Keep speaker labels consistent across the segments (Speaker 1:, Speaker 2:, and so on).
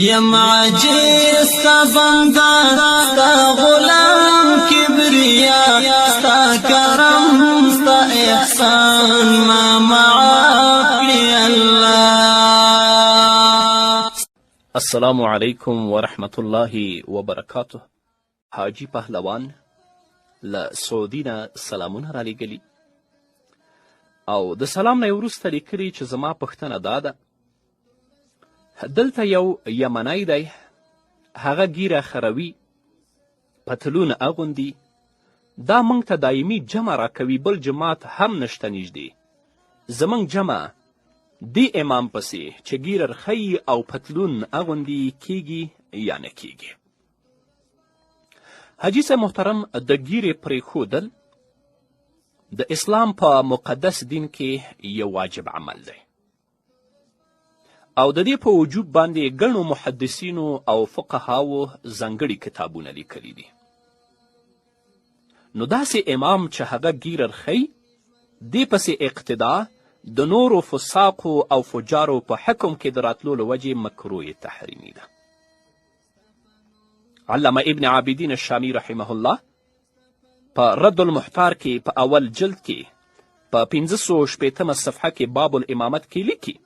Speaker 1: یم عاجز ستا بنده ستا غلام کبریا ستا کرم ستا احسان ما معاف کړي الله.
Speaker 2: السلام علیکم ورحمت الله وبرکاته. حاجی پهلوان له سعودي نه سلامونه رالیږلي او د سلام نه یې وروسته لیکلي چې زما پوښتنه دا ده، دلته یو یمنی دی، هغه ګیره خروي، پتلون اغوندي، دا موږ ته دایمي جمع راکوي، بل جماعت هم نشته نږدې. زموږ جمع دی امام پسې چې ګیره رخی او پتلون اغوندي کیږي یا نه کیږي. حاجي صاحب محترم، د ګیرې پرېښودل د اسلام په مقدس دین کې یو واجب عمل دی او د دې په وجوب باندې ګڼو محدثینو او فقهاو ځانګړي کتابونه لیکلي دي. نو داسې امام چې هغه ګیره رخی، دې پسې اقتدا د نورو فساقو او فجارو په حکم کې د راتلو له وجې مکروه تحریمي ده. علامه ابن عابدین الشامی رحمه الله په رد المحتار کې په اول جلد کې په 560 صفحه کې باب الامامت کې لیکي: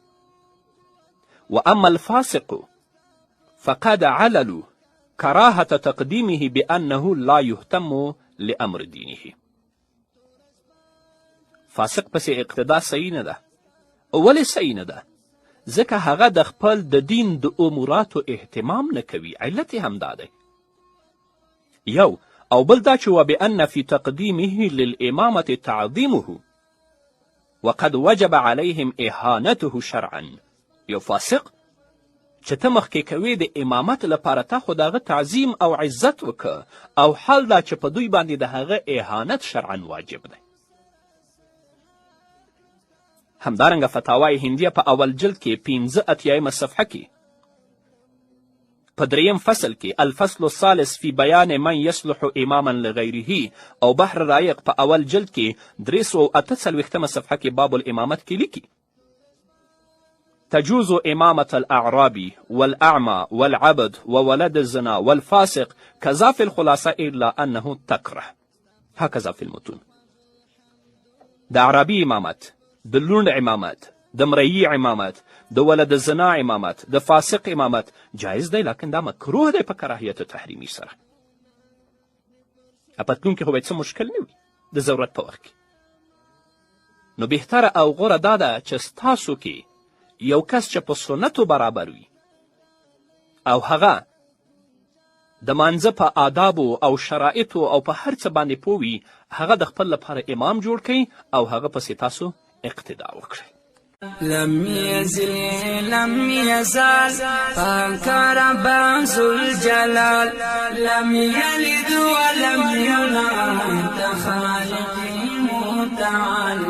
Speaker 2: واما الفاسق فقد عللوا كراهة تقديمه بأنه لا يهتم لأمر دينه. فاسق پسې اقتدا صحیح نه ده. ولې صحیح نه ده؟ ځکه هغه د خپل د دین د اموراتو اهتمام نه کوي. علت یې همدا دی. یو او بل دا چې وبأن في تقديمه للإمامة تعظيمه وقد وجب عليهم إهانته شرعا. یو فاسق چې ته مخکې کوې د امامت لپاره، تا خو د هغه تعظیم او عزت وکړه، او حال دا چې په دوی باندې د هغه اهانت شرعا واجب دی. همدارنګه فتاوای هندیه په اول جلد کې 85 صفحه کې په 3 فصل کې الفصل الثالث فی بیان من یصلح اماما لغیره، او بحر رایق په اول جلد کې 348 صفحه کې باب الامامت کې لیکي: تجوز امامة الاعرابي والاعمى والعبد وولد الزنا والفاسق كذا في الخلاصة الا انه تکره. هكذا في المتون. د عربي امامت، د لوند امامت، د مرئی امامت، د ولد الزنا امامت، د فاسق امامت جایز دی، لکن دا مکروه دی په کراهیت تحریمي سره. پتلون کې خو باید څه مشکل نه وي د ضرورت په وخت کې. نو بهتره او غوره دا ده چې ستاسو کې یو کس چې په سنتو برابر وي او هغه د مانځه په آدابو او شرایطو او په هر څه باندې پوه وي، هغه د خپل لپاره امام جوړ کړئ او هغه پسې تاسو اقتدا وکړئ.
Speaker 1: لم يزال فانكر ذو الجلال لم يلد ولم يولد خالق متعال